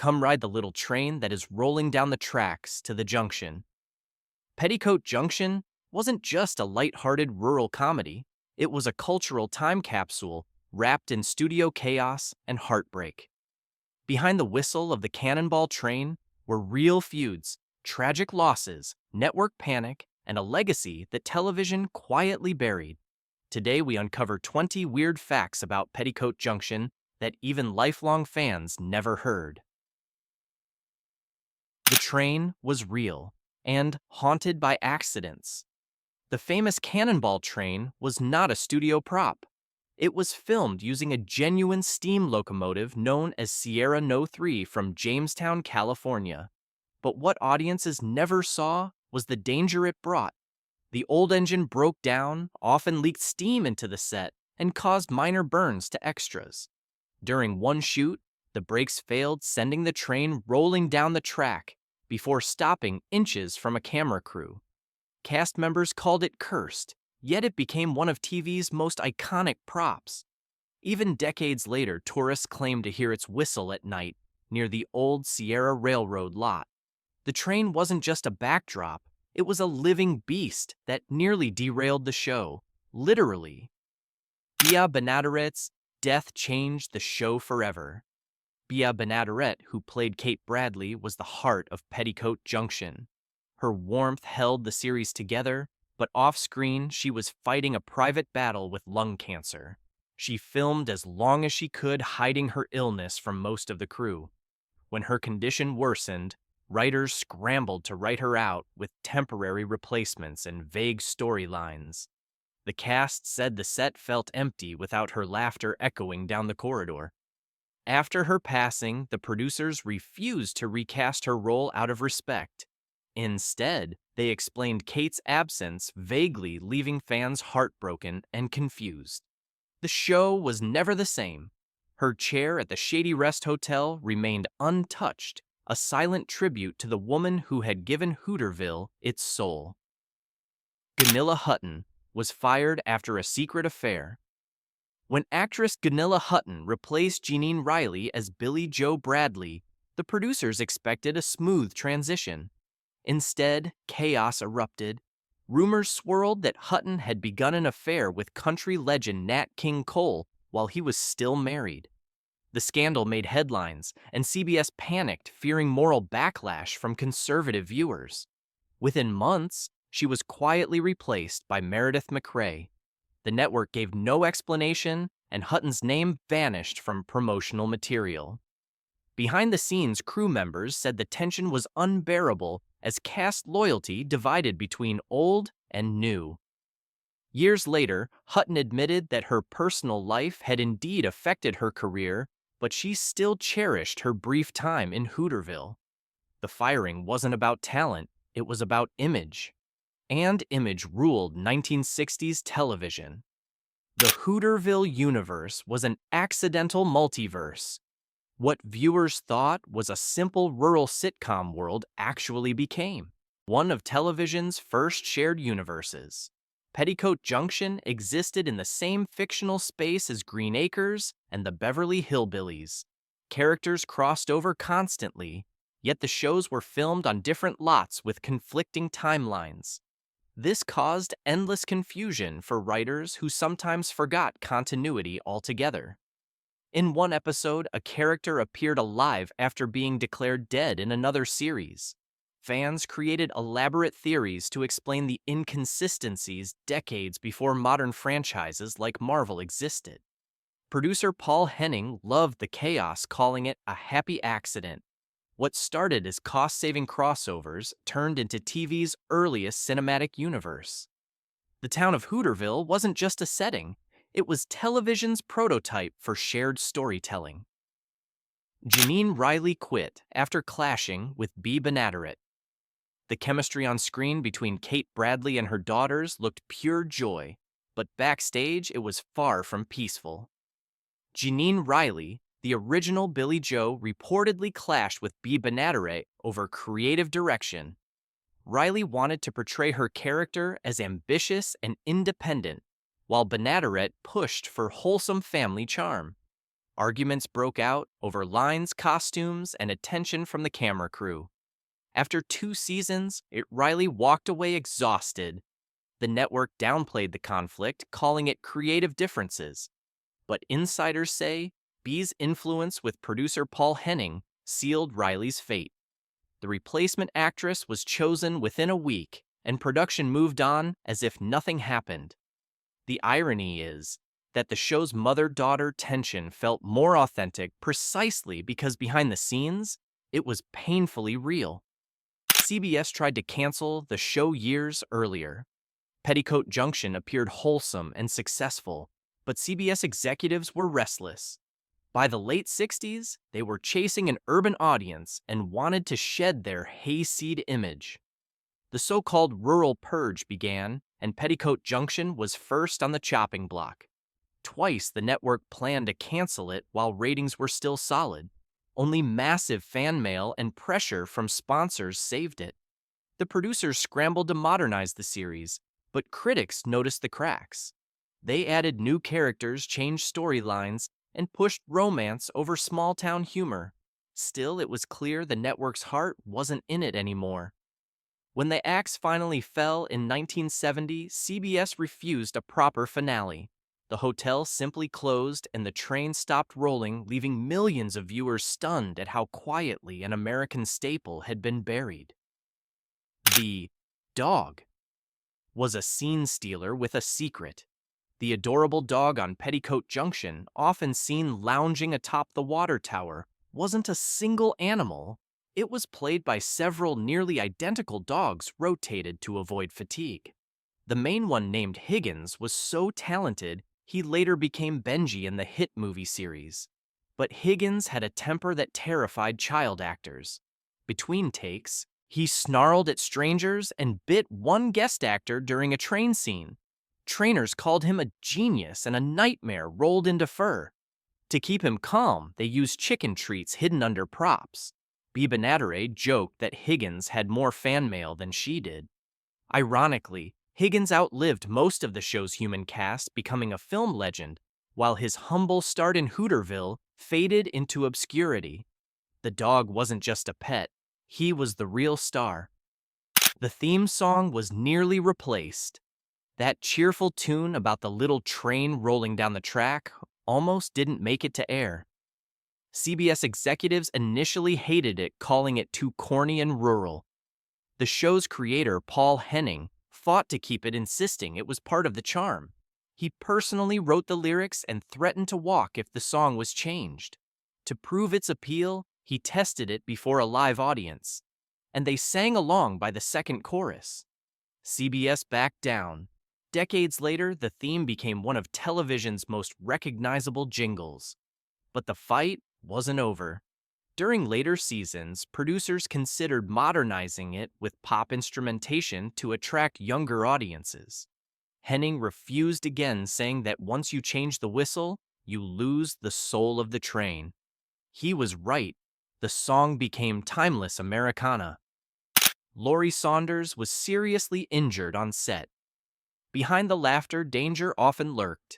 Come ride the little train that is rolling down the tracks to the junction. Petticoat Junction wasn't just a light-hearted rural comedy. It was a cultural time capsule wrapped in studio chaos and heartbreak. Behind the whistle of the cannonball train were real feuds, tragic losses, network panic, and a legacy that television quietly buried. Today we uncover 20 weird facts about Petticoat Junction that even lifelong fans never heard. The train was real and haunted by accidents. The famous cannonball train was not a studio prop. It was filmed using a genuine steam locomotive known as Sierra No. 3 from Jamestown, California. But what audiences never saw was the danger it brought. The old engine broke down, often leaked steam into the set, and caused minor burns to extras. During one shoot, the brakes failed, sending the train rolling down the track before stopping inches from a camera crew. Cast members called it cursed, yet it became one of TV's most iconic props. Even decades later, tourists claim to hear its whistle at night near the old Sierra Railroad lot. The train wasn't just a backdrop, it was a living beast that nearly derailed the show, literally. Bea Benaderet's death changed the show forever. Bea Benaderet, who played Kate Bradley, was the heart of Petticoat Junction. Her warmth held the series together, but off-screen she was fighting a private battle with lung cancer. She filmed as long as she could, hiding her illness from most of the crew. When her condition worsened, writers scrambled to write her out with temporary replacements and vague storylines. The cast said the set felt empty without her laughter echoing down the corridor. After her passing, the producers refused to recast her role out of respect. Instead, they explained Kate's absence vaguely, leaving fans heartbroken and confused. The show was never the same. Her chair at the Shady Rest Hotel remained untouched, a silent tribute to the woman who had given Hooterville its soul. Gunilla Hutton was fired after a secret affair. When actress Gunilla Hutton replaced Jeanine Riley as Billie Jo Bradley, the producers expected a smooth transition. Instead, chaos erupted. Rumors swirled that Hutton had begun an affair with country legend Nat King Cole while he was still married. The scandal made headlines, and CBS panicked, fearing moral backlash from conservative viewers. Within months, she was quietly replaced by Meredith McRae. The network gave no explanation, and Hutton's name vanished from promotional material. Behind the scenes, crew members said the tension was unbearable as cast loyalty divided between old and new. Years later, Hutton admitted that her personal life had indeed affected her career, but she still cherished her brief time in Hooterville. The firing wasn't about talent, it was about image. And image ruled 1960s television. The Hooterville universe was an accidental multiverse. What viewers thought was a simple rural sitcom world actually became one of television's first shared universes. Petticoat Junction existed in the same fictional space as Green Acres and the Beverly Hillbillies. Characters crossed over constantly, yet the shows were filmed on different lots with conflicting timelines. This caused endless confusion for writers who sometimes forgot continuity altogether. In one episode, a character appeared alive after being declared dead in another series. Fans created elaborate theories to explain the inconsistencies decades before modern franchises like Marvel existed. Producer Paul Henning loved the chaos, calling it a happy accident. What started as cost-saving crossovers turned into TV's earliest cinematic universe. The town of Hooterville wasn't just a setting, it was television's prototype for shared storytelling. Jeanine Riley quit after clashing with Bea Benaderet. The chemistry on screen between Kate Bradley and her daughters looked pure joy, but backstage it was far from peaceful. Jeanine Riley, the original Billie Jo, reportedly clashed with Bea Benaderet over creative direction. Riley wanted to portray her character as ambitious and independent, while Benaderet pushed for wholesome family charm. Arguments broke out over lines, costumes, and attention from the camera crew. After 2 seasons, Riley walked away exhausted. The network downplayed the conflict, calling it creative differences. But insiders say Bea's influence with producer Paul Henning sealed Riley's fate. The replacement actress was chosen within a week, and production moved on as if nothing happened. The irony is that the show's mother-daughter tension felt more authentic precisely because behind the scenes, it was painfully real. CBS tried to cancel the show years earlier. Petticoat Junction appeared wholesome and successful, but CBS executives were restless. By the late 60s, they were chasing an urban audience and wanted to shed their hayseed image. The so-called rural purge began, and Petticoat Junction was first on the chopping block. Twice the network planned to cancel it while ratings were still solid. Only massive fan mail and pressure from sponsors saved it. The producers scrambled to modernize the series, but critics noticed the cracks. They added new characters, changed storylines, and pushed romance over small-town humor. Still, it was clear the network's heart wasn't in it anymore. When the axe finally fell in 1970, CBS refused a proper finale. The hotel simply closed and the train stopped rolling, leaving millions of viewers stunned at how quietly an American staple had been buried. The dog was a scene stealer with a secret. The adorable dog on Petticoat Junction, often seen lounging atop the water tower, wasn't a single animal. It was played by several nearly identical dogs rotated to avoid fatigue. The main one, named Higgins, was so talented he later became Benji in the hit movie series. But Higgins had a temper that terrified child actors. Between takes, he snarled at strangers and bit one guest actor during a train scene. Trainers called him a genius and a nightmare rolled into fur. To keep him calm, they used chicken treats hidden under props. Bea Benaderet joked that Higgins had more fan mail than she did. Ironically, Higgins outlived most of the show's human cast, becoming a film legend, while his humble start in Hooterville faded into obscurity. The dog wasn't just a pet, he was the real star. The theme song was nearly replaced. That cheerful tune about the little train rolling down the track almost didn't make it to air. CBS executives initially hated it, calling it too corny and rural. The show's creator, Paul Henning, fought to keep it, insisting it was part of the charm. He personally wrote the lyrics and threatened to walk if the song was changed. To prove its appeal, he tested it before a live audience, and they sang along by the second chorus. CBS backed down. Decades later, the theme became one of television's most recognizable jingles. But the fight wasn't over. During later seasons, producers considered modernizing it with pop instrumentation to attract younger audiences. Henning refused again, saying that once you change the whistle, you lose the soul of the train. He was right. The song became timeless Americana. Laurie Saunders was seriously injured on set. Behind the laughter, danger often lurked.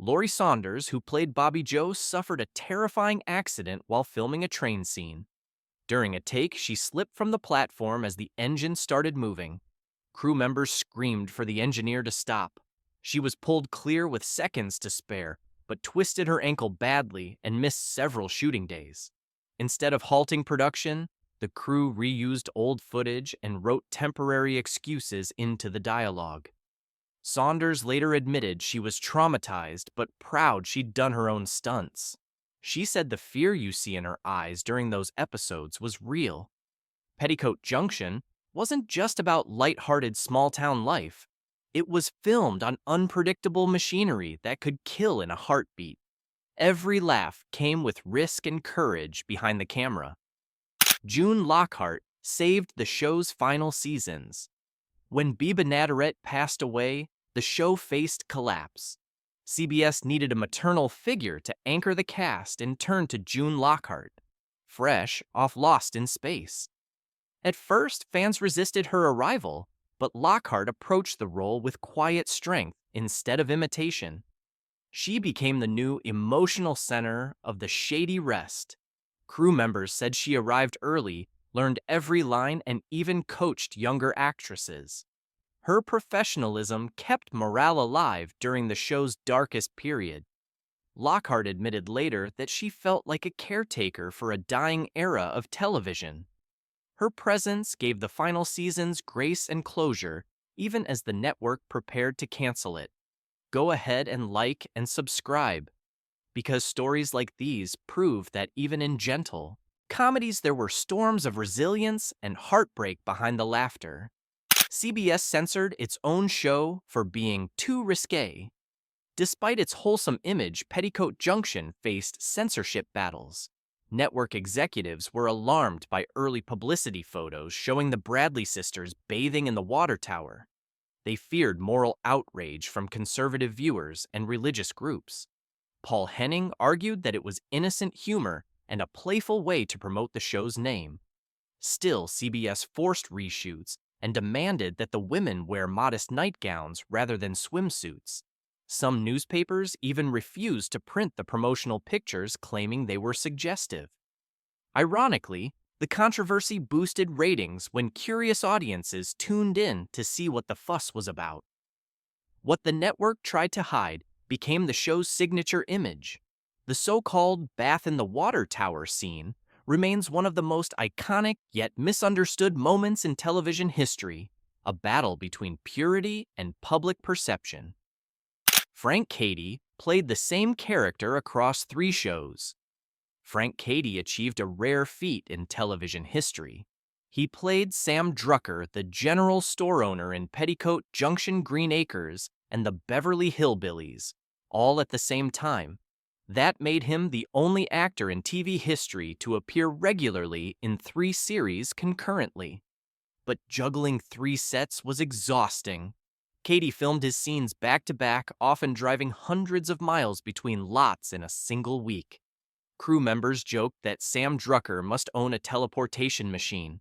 Laurie Saunders, who played Bobby Joe, suffered a terrifying accident while filming a train scene. During a take, she slipped from the platform as the engine started moving. Crew members screamed for the engineer to stop. She was pulled clear with seconds to spare, but twisted her ankle badly and missed several shooting days. Instead of halting production, the crew reused old footage and wrote temporary excuses into the dialogue. Saunders later admitted she was traumatized but proud she'd done her own stunts. She said the fear you see in her eyes during those episodes was real. Petticoat Junction wasn't just about lighthearted small-town life. It was filmed on unpredictable machinery that could kill in a heartbeat. Every laugh came with risk and courage behind the camera. June Lockhart saved the show's final seasons. When Bea Benaderet passed away, the show faced collapse. CBS needed a maternal figure to anchor the cast and turned to June Lockhart, fresh off Lost in Space. At first, fans resisted her arrival, but Lockhart approached the role with quiet strength instead of imitation. She became the new emotional center of the shady rest. Crew members said she arrived early, learned every line, and even coached younger actresses. Her professionalism kept morale alive during the show's darkest period. Lockhart admitted later that she felt like a caretaker for a dying era of television. Her presence gave the final seasons grace and closure, even as the network prepared to cancel it. Go ahead and like and subscribe, because stories like these prove that even in gentle comedies, there were storms of resilience and heartbreak behind the laughter. CBS censored its own show for being too risque. Despite its wholesome image, Petticoat Junction faced censorship battles. Network executives were alarmed by early publicity photos showing the Bradley sisters bathing in the water tower. They feared moral outrage from conservative viewers and religious groups. Paul Henning argued that it was innocent humor and a playful way to promote the show's name. Still, CBS forced reshoots and demanded that the women wear modest nightgowns rather than swimsuits. Some newspapers even refused to print the promotional pictures, claiming they were suggestive. Ironically, the controversy boosted ratings when curious audiences tuned in to see what the fuss was about. What the network tried to hide became the show's signature image. The so-called bath in the water tower scene remains one of the most iconic yet misunderstood moments in television history, a battle between purity and public perception. Frank Cady played the same character across 3 shows. Frank Cady achieved a rare feat in television history. He played Sam Drucker, the general store owner in Petticoat Junction, Green Acres, and the Beverly Hillbillies, all at the same time. That made him the only actor in TV history to appear regularly in 3 series concurrently. But juggling 3 sets was exhausting. Cady filmed his scenes back-to-back, often driving hundreds of miles between lots in a single week. Crew members joked that Sam Drucker must own a teleportation machine.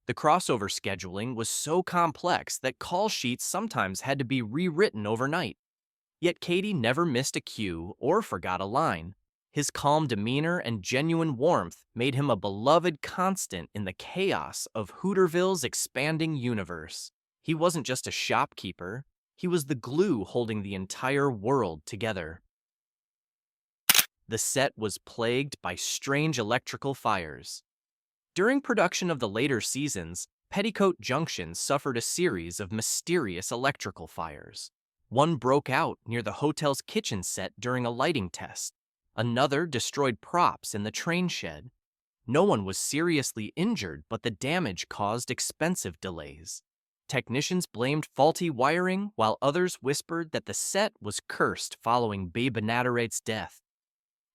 The crossover scheduling was so complex that call sheets sometimes had to be rewritten overnight. Yet Cady never missed a cue or forgot a line. His calm demeanor and genuine warmth made him a beloved constant in the chaos of Hooterville's expanding universe. He wasn't just a shopkeeper, he was the glue holding the entire world together. The set was plagued by strange electrical fires. During production of the later seasons, Petticoat Junction suffered a series of mysterious electrical fires. One broke out near the hotel's kitchen set during a lighting test. Another destroyed props in the train shed. No one was seriously injured, but the damage caused expensive delays. Technicians blamed faulty wiring, while others whispered that the set was cursed following Bea Benaderet's death.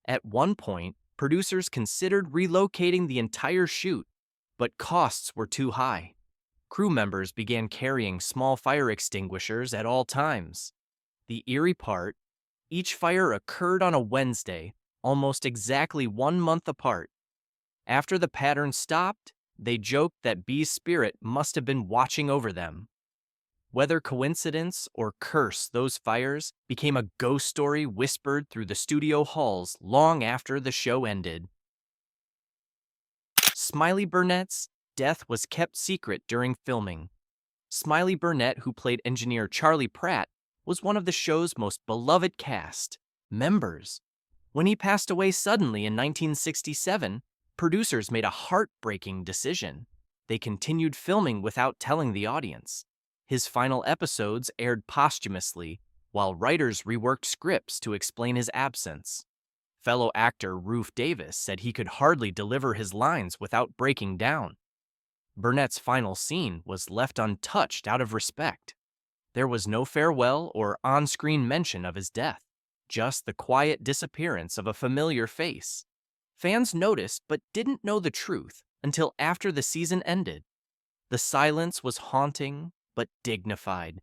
At one point, producers considered relocating the entire shoot, but costs were too high. Crew members began carrying small fire extinguishers at all times. The eerie part, each fire occurred on a Wednesday, almost exactly 1 month apart. After the pattern stopped, they joked that Bea's spirit must have been watching over them. Whether coincidence or curse, those fires became a ghost story whispered through the studio halls long after the show ended. Smiley Burnett's death was kept secret during filming. Smiley Burnett, who played engineer Charlie Pratt, was one of the show's most beloved cast members. When he passed away suddenly in 1967, producers made a heartbreaking decision. They continued filming without telling the audience. His final episodes aired posthumously, while writers reworked scripts to explain his absence. Fellow actor Rufus Davis said he could hardly deliver his lines without breaking down. Burnett's final scene was left untouched out of respect. There was no farewell or on-screen mention of his death, just the quiet disappearance of a familiar face. Fans noticed but didn't know the truth until after the season ended. The silence was haunting but dignified.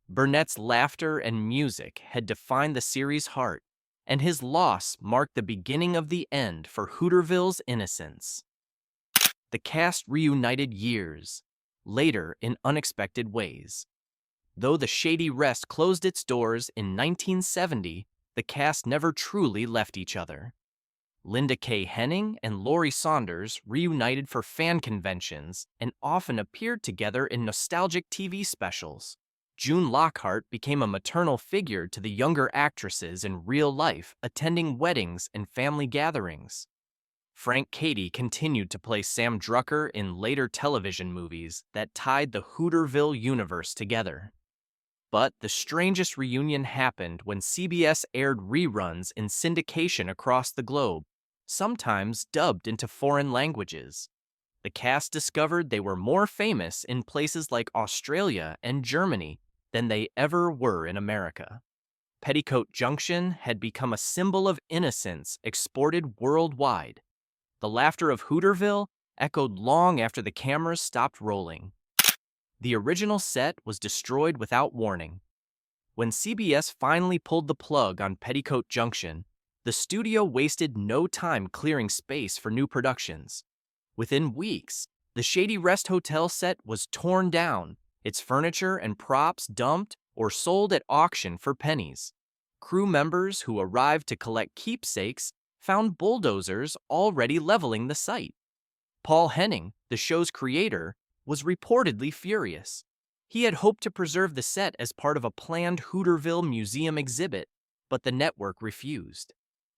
Burnett's laughter and music had defined the series' heart, and his loss marked the beginning of the end for Hooterville's innocence. The cast reunited years later in unexpected ways. Though the Shady Rest closed its doors in 1970, the cast never truly left each other. Linda Kay Henning and Laurie Saunders reunited for fan conventions and often appeared together in nostalgic TV specials. June Lockhart became a maternal figure to the younger actresses in real life, attending weddings and family gatherings. Frank Cady continued to play Sam Drucker in later television movies that tied the Hooterville universe together. But the strangest reunion happened when CBS aired reruns in syndication across the globe, sometimes dubbed into foreign languages. The cast discovered they were more famous in places like Australia and Germany than they ever were in America. Petticoat Junction had become a symbol of innocence exported worldwide. The laughter of Hooterville echoed long after the cameras stopped rolling. The original set was destroyed without warning. When CBS finally pulled the plug on Petticoat Junction, the studio wasted no time clearing space for new productions. Within weeks, the Shady Rest Hotel set was torn down, its furniture and props dumped or sold at auction for pennies. Crew members who arrived to collect keepsakes found bulldozers already leveling the site. Paul Henning, the show's creator, was reportedly furious. He had hoped to preserve the set as part of a planned Hooterville Museum exhibit, but the network refused.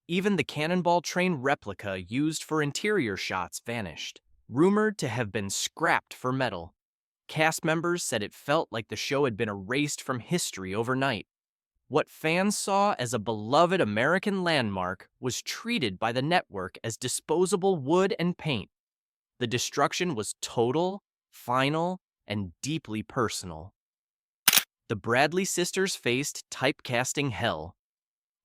Even the cannonball train replica used for interior shots vanished, rumored to have been scrapped for metal. Cast members said it felt like the show had been erased from history overnight. What fans saw as a beloved American landmark was treated by the network as disposable wood and paint. The destruction was total, final, and deeply personal. The Bradley sisters faced typecasting hell.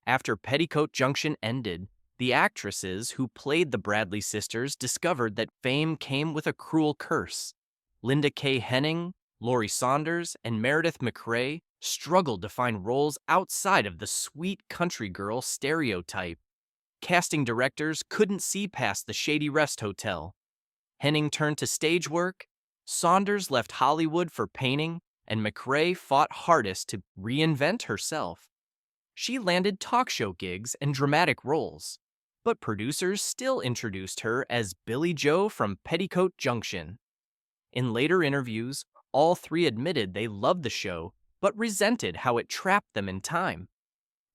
After Petticoat Junction ended, the actresses who played the Bradley sisters discovered that fame came with a cruel curse. Linda Kay Henning, Laurie Saunders, and Meredith McRae struggled to find roles outside of the sweet country girl stereotype. Casting directors couldn't see past the Shady Rest Hotel. Henning turned to stage work, Saunders left Hollywood for painting, and McRae fought hardest to reinvent herself. She landed talk show gigs and dramatic roles, but producers still introduced her as Billy Joe from Petticoat Junction. In later interviews, all three admitted they loved the show, but resented how it trapped them in time.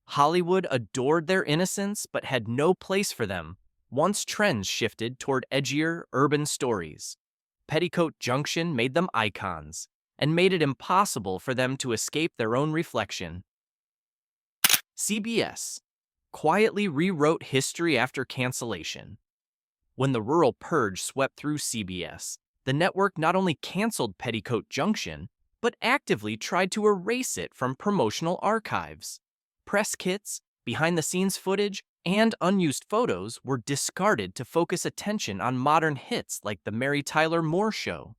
Hollywood adored their innocence but had no place for them once trends shifted toward edgier, urban stories. Petticoat Junction made them icons and made it impossible for them to escape their own reflection. CBS quietly rewrote history after cancellation. When the rural purge swept through CBS, the network not only canceled Petticoat Junction, but actively tried to erase it from promotional archives. Press kits, behind-the-scenes footage, and unused photos were discarded to focus attention on modern hits like The Mary Tyler Moore Show.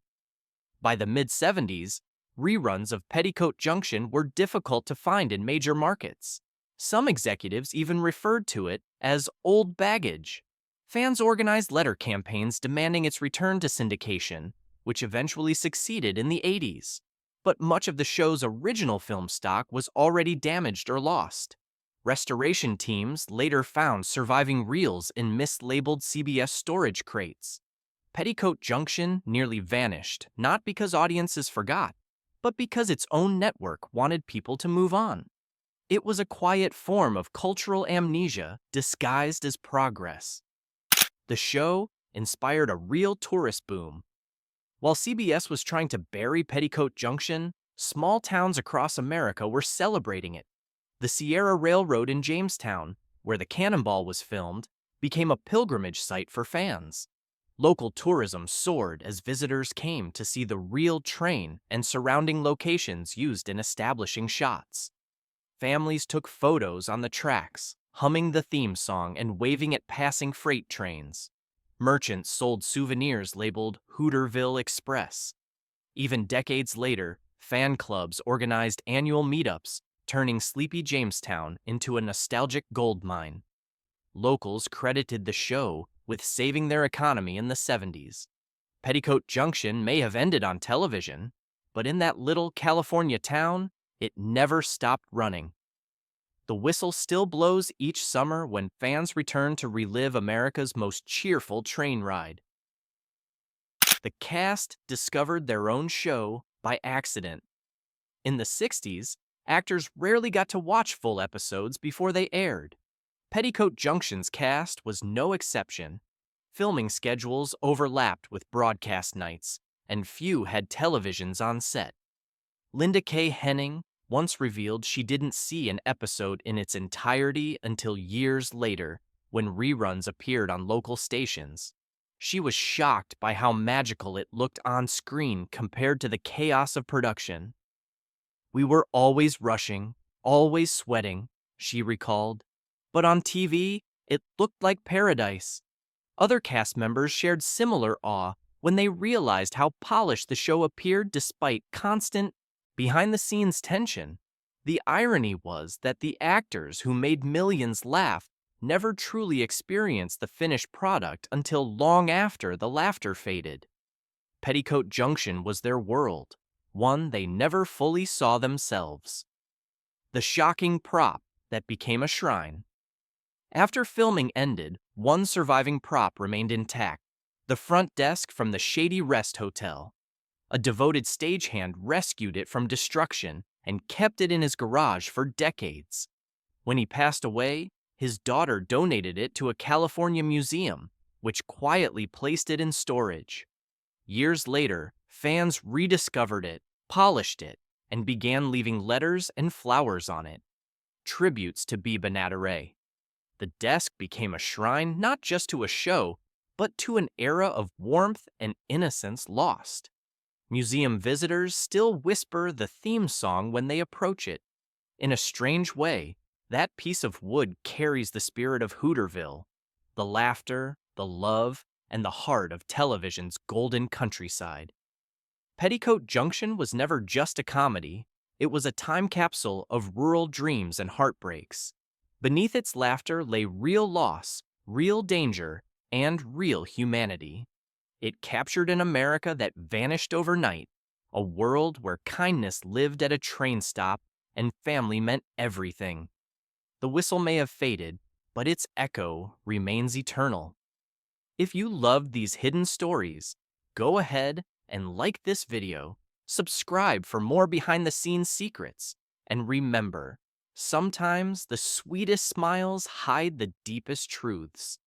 By the mid-70s, reruns of Petticoat Junction were difficult to find in major markets. Some executives even referred to it as old baggage. Fans organized letter campaigns demanding its return to syndication, which eventually succeeded in the 80s. But much of the show's original film stock was already damaged or lost. Restoration teams later found surviving reels in mislabeled CBS storage crates. Petticoat Junction nearly vanished, not because audiences forgot, but because its own network wanted people to move on. It was a quiet form of cultural amnesia disguised as progress. The show inspired a real tourist boom. While CBS was trying to bury Petticoat Junction, small towns across America were celebrating it. The Sierra Railroad in Jamestown, where the Cannonball was filmed, became a pilgrimage site for fans. Local tourism soared as visitors came to see the real train and surrounding locations used in establishing shots. Families took photos on the tracks, humming the theme song and waving at passing freight trains. Merchants sold souvenirs labeled Hooterville Express. Even decades later, fan clubs organized annual meetups, turning sleepy Jamestown into a nostalgic gold mine. Locals credited the show with saving their economy in the 70s. Petticoat Junction may have ended on television, but in that little California town, it never stopped running. The whistle still blows each summer when fans return to relive America's most cheerful train ride. The cast discovered their own show by accident. In the 60s, actors rarely got to watch full episodes before they aired. Petticoat Junction's cast was no exception. Filming schedules overlapped with broadcast nights, and few had televisions on set. Linda K. Henning once revealed she didn't see an episode in its entirety until years later, when reruns appeared on local stations. She was shocked by how magical it looked on screen compared to the chaos of production. "We were always rushing, always sweating," she recalled. "But on TV, it looked like paradise." Other cast members shared similar awe when they realized how polished the show appeared despite constant, behind-the-scenes tension. The irony was that the actors who made millions laugh never truly experienced the finished product until long after the laughter faded. Petticoat Junction was their world, one they never fully saw themselves. The shocking prop that became a shrine. After filming ended, one surviving prop remained intact: the front desk from the Shady Rest Hotel. A devoted stagehand rescued it from destruction and kept it in his garage for decades. When he passed away, his daughter donated it to a California museum, which quietly placed it in storage. Years later, fans rediscovered it, polished it, and began leaving letters and flowers on it, tributes to Bea Benaderet. The desk became a shrine not just to a show, but to an era of warmth and innocence lost. Museum visitors still whisper the theme song when they approach it. In a strange way, that piece of wood carries the spirit of Hooterville, the laughter, the love, and the heart of television's golden countryside. Petticoat Junction was never just a comedy. It was a time capsule of rural dreams and heartbreaks. Beneath its laughter lay real loss, real danger, and real humanity. It captured an America that vanished overnight, a world where kindness lived at a train stop and family meant everything. The whistle may have faded, but its echo remains eternal. If you loved these hidden stories, go ahead and like this video, subscribe for more behind-the-scenes secrets, and remember, sometimes the sweetest smiles hide the deepest truths.